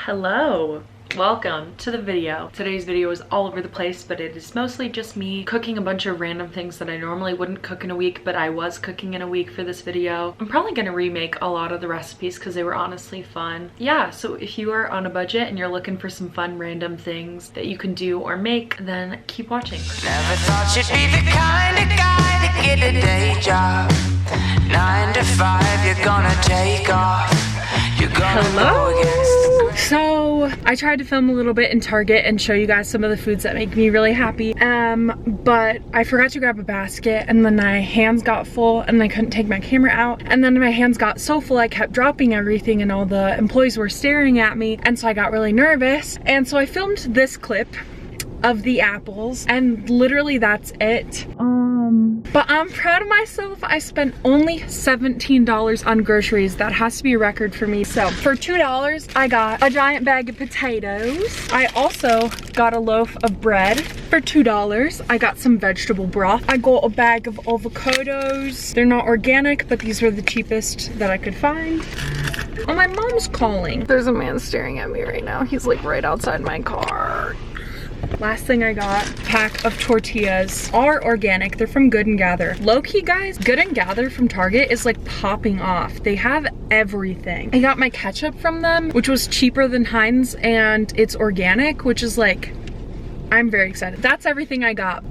Hello, welcome to the video. Today's video is all over the place, but it is mostly just me cooking a bunch of random things that I normally wouldn't cook in a week, but I was cooking in a week for this video. I'm probably gonna remake a lot of the recipes because they were honestly fun. Yeah, so if you are on a budget and you're looking for some fun random things that you can do or make, then keep watching. Never thought you'd be the kind of guy to get a day job. 9 to 5, you're gonna take off. You're gonna go against the grain. So I tried to film a little bit in Target and show you guys some of the foods that make me really happy, but I forgot to grab a basket and then my hands got full and I couldn't take my camera out, and then my hands got so full I kept dropping everything and all the employees were staring at me, and so I got really nervous, and so I filmed this clip of the apples and literally that's it. But I'm proud of myself. I spent only $17 on groceries. That has to be a record for me. So for $2, I got a giant bag of potatoes. I also got a loaf of bread. For $2, I got some vegetable broth. I got a bag of avocados. They're not organic, but these were the cheapest that I could find. Oh, my mom's calling. There's a man staring at me right now. He's like right outside my car. Last thing I got, pack of tortillas. Are organic, they're from Good and Gather. Low-key guys, Good and Gather from Target is like popping off. They have everything. I got my ketchup from them, which was cheaper than Heinz, and it's organic, which is like, I'm very excited. That's everything I got.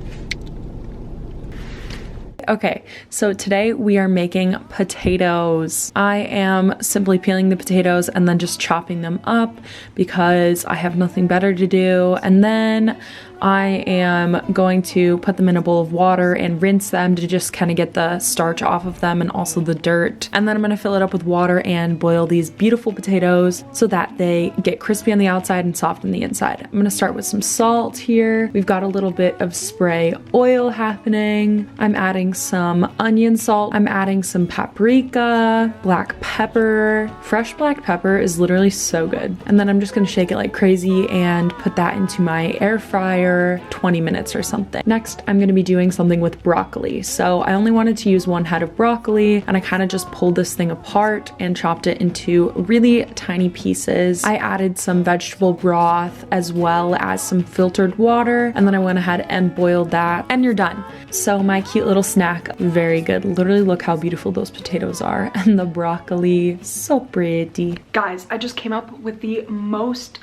Okay, so today we are making potatoes. I am simply peeling the potatoes and then just chopping them up because I have nothing better to do. And then I am going to put them in a bowl of water and rinse them to just kind of get the starch off of them and also the dirt. And then I'm gonna fill it up with water and boil these beautiful potatoes so that they get crispy on the outside and soft on the inside. I'm gonna start with some salt here. We've got a little bit of spray oil happening. I'm adding some onion salt. I'm adding some paprika, black pepper. Fresh black pepper is literally so good. And then I'm just gonna shake it like crazy and put that into my air fryer 20 minutes or something. Next, I'm gonna be doing something with broccoli. So I only wanted to use one head of broccoli and I kind of just pulled this thing apart and chopped it into really tiny pieces. I added some vegetable broth as well as some filtered water, and then I went ahead and boiled that, and you're done. So my cute little snack, very good. Literally look how beautiful those potatoes are, and the broccoli, so pretty. Guys, I just came up with the most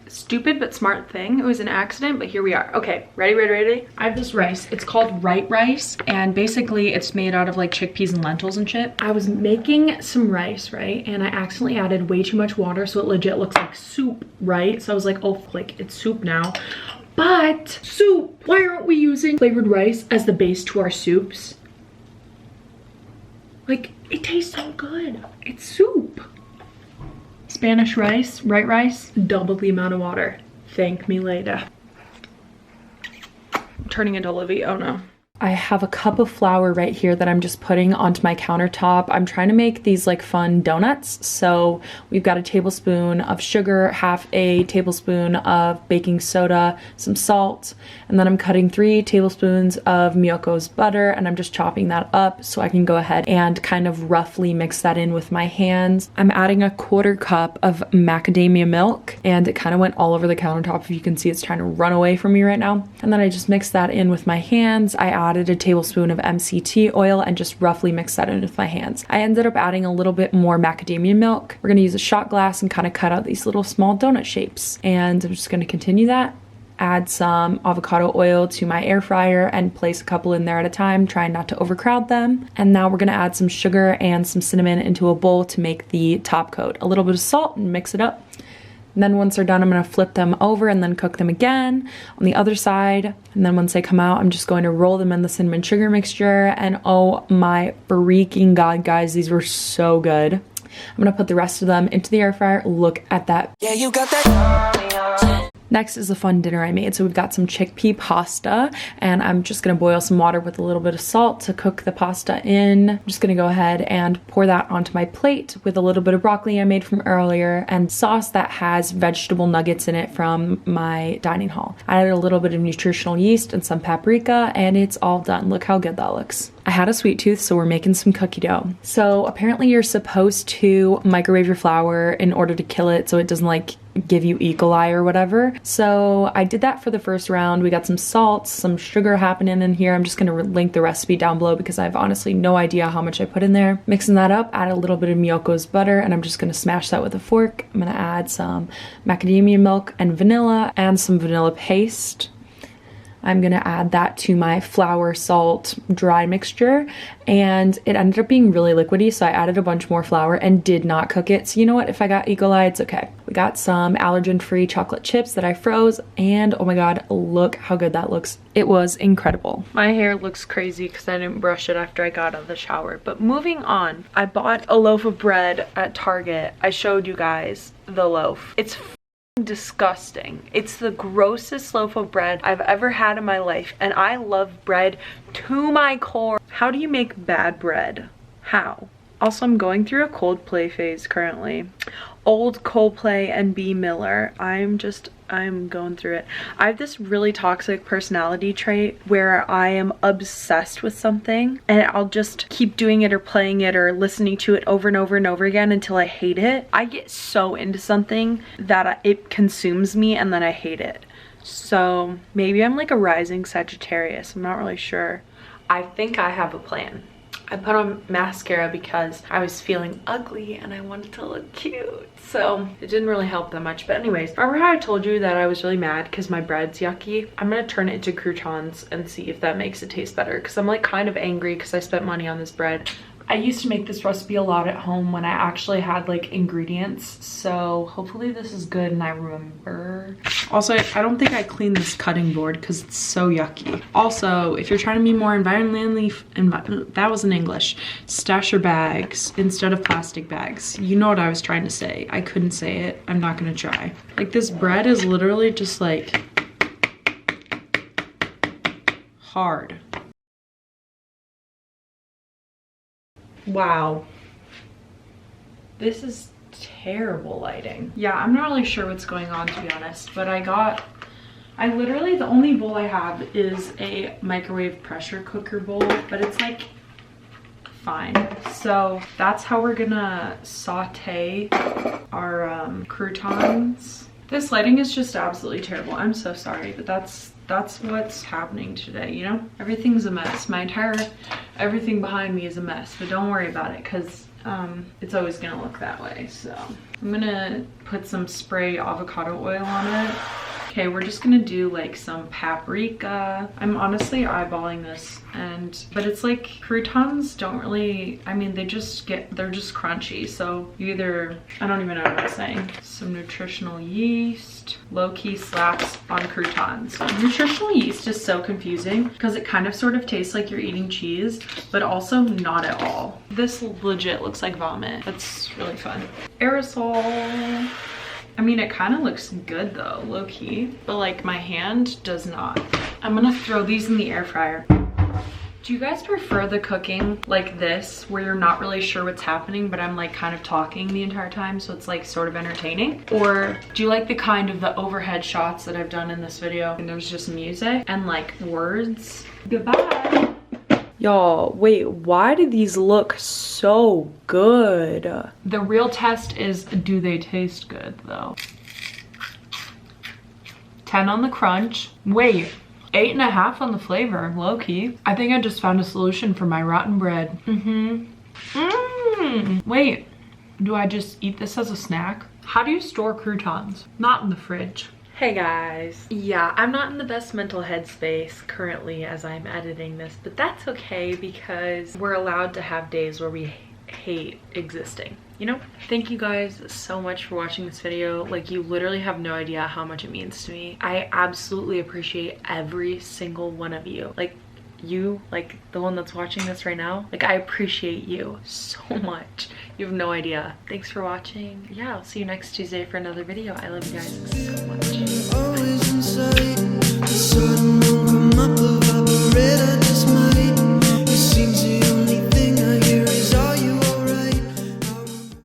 stupid but smart thing. It was an accident, but here we are. Okay, ready? I have this rice. It's called white rice, and basically it's made out of like chickpeas and lentils and shit. I was making some rice, right? And I accidentally added way too much water, so it legit looks like soup, right? So I was like, oh, like it's soup now. But soup, why aren't we using flavored rice as the base to our soups? Like, it tastes so good. It's soup. Spanish rice, white rice, double the amount of water. Thank me later. I'm turning into Olivia, oh no. I have a cup of flour right here that I'm just putting onto my countertop. I'm trying to make these like fun donuts. So we've got a tablespoon of sugar, half a tablespoon of baking soda, some salt, and then I'm cutting 3 tablespoons of Miyoko's butter, and I'm just chopping that up so I can go ahead and kind of roughly mix that in with my hands. I'm adding a 1/4 cup of macadamia milk, and it kind of went all over the countertop. If you can see, it's trying to run away from me right now. And then I just mix that in with my hands. I added a tablespoon of MCT oil and just roughly mix that in with my hands. I ended up adding a little bit more macadamia milk. We're gonna use a shot glass and kind of cut out these little small donut shapes. And I'm just gonna continue that. Add some avocado oil to my air fryer and place a couple in there at a time, trying not to overcrowd them. And now we're gonna add some sugar and some cinnamon into a bowl to make the top coat. A little bit of salt and mix it up. And then once they're done, I'm gonna flip them over and then cook them again on the other side. And then once they come out, I'm just going to roll them in the cinnamon sugar mixture. And oh my freaking God, guys, these were so good. I'm gonna put the rest of them into the air fryer. Look at that. Yeah, you got that. Next is a fun dinner I made. So we've got some chickpea pasta, and I'm just gonna boil some water with a little bit of salt to cook the pasta in. I'm just gonna go ahead and pour that onto my plate with a little bit of broccoli I made from earlier and sauce that has vegetable nuggets in it from my dining hall. I added a little bit of nutritional yeast and some paprika, and it's all done. Look how good that looks. I had a sweet tooth, so we're making some cookie dough. So apparently you're supposed to microwave your flour in order to kill it so it doesn't like give you eagle eye or whatever. So I did that for the first round. We got some salt, some sugar happening in here. I'm just gonna link the recipe down below because I have honestly no idea how much I put in there. Mixing that up, add a little bit of Miyoko's butter, and I'm just gonna smash that with a fork. I'm gonna add some macadamia milk and vanilla and some vanilla paste. I'm gonna add that to my flour, salt, dry mixture, and it ended up being really liquidy, so I added a bunch more flour and did not cook it. So you know what, if I got eagle eye, it's okay. We got some allergen-free chocolate chips that I froze, and oh my god, look how good that looks. It was incredible. My hair looks crazy because I didn't brush it after I got out of the shower. But moving on, I bought a loaf of bread at Target. I showed you guys the loaf. It's disgusting. It's the grossest loaf of bread I've ever had in my life, and I love bread to my core. How do you make bad bread? How? Also, I'm going through a Coldplay phase currently. Old Coldplay and B. Miller. I'm going through it. I have this really toxic personality trait where I am obsessed with something and I'll just keep doing it or playing it or listening to it over and over and over again until I hate it. I get so into something that it consumes me and then I hate it. So maybe I'm like a rising Sagittarius. I'm not really sure. I think I have a plan. I put on mascara because I was feeling ugly and I wanted to look cute. So it didn't really help that much. But anyways, remember how I told you that I was really mad because my bread's yucky? I'm gonna turn it into croutons and see if that makes it taste better, because I'm like kind of angry because I spent money on this bread. I used to make this recipe a lot at home when I actually had like ingredients, so hopefully this is good and I remember. Also, I don't think I cleaned this cutting board because it's so yucky. Also, if you're trying to be more environmentally, that was in English, stash your bags instead of plastic bags. You know what I was trying to say. I couldn't say it. I'm not gonna try. Like, this bread is literally just like hard. Wow, this is terrible lighting. Yeah, I'm not really sure what's going on, to be honest, but I literally, the only bowl I have is a microwave pressure cooker bowl, but it's like fine. So that's how we're gonna saute our croutons. This lighting is just absolutely terrible. I'm so sorry, but that's what's happening today, you know? Everything's a mess. Everything behind me is a mess, but don't worry about it because it's always gonna look that way. So I'm gonna put some spray avocado oil on it. Okay, we're just gonna do like some paprika. I'm honestly eyeballing this, but it's like croutons don't really, I mean, they're just crunchy. So you either, I don't even know what I'm saying. Some nutritional yeast, low-key slaps on croutons. Nutritional yeast is so confusing because it kind of sort of tastes like you're eating cheese, but also not at all. This legit looks like vomit. That's really fun. Aerosol. I mean, it kind of looks good though, low-key, but like my hand does not. I'm gonna throw these in the air fryer. Do you guys prefer the cooking like this, where you're not really sure what's happening, but I'm like kind of talking the entire time, so it's like sort of entertaining? Or do you like the kind of the overhead shots that I've done in this video and there's just music and like words? Goodbye. Y'all, wait, why do these look so good? The real test is, do they taste good though? 10 on the crunch. Wait, 8.5 on the flavor, low-key. I think I just found a solution for my rotten bread. Wait, do I just eat this as a snack? How do you store croutons? Not in the fridge. Hey guys. Yeah, I'm not in the best mental headspace currently as I'm editing this, but that's okay because we're allowed to have days where we hate existing, you know? Thank you guys so much for watching this video. Like, you literally have no idea how much it means to me. I absolutely appreciate every single one of you. Like, you, like the one that's watching this right now, like, I appreciate you so much. You have no idea. Thanks for watching. Yeah, I'll see you next Tuesday for another video. I love you guys so much.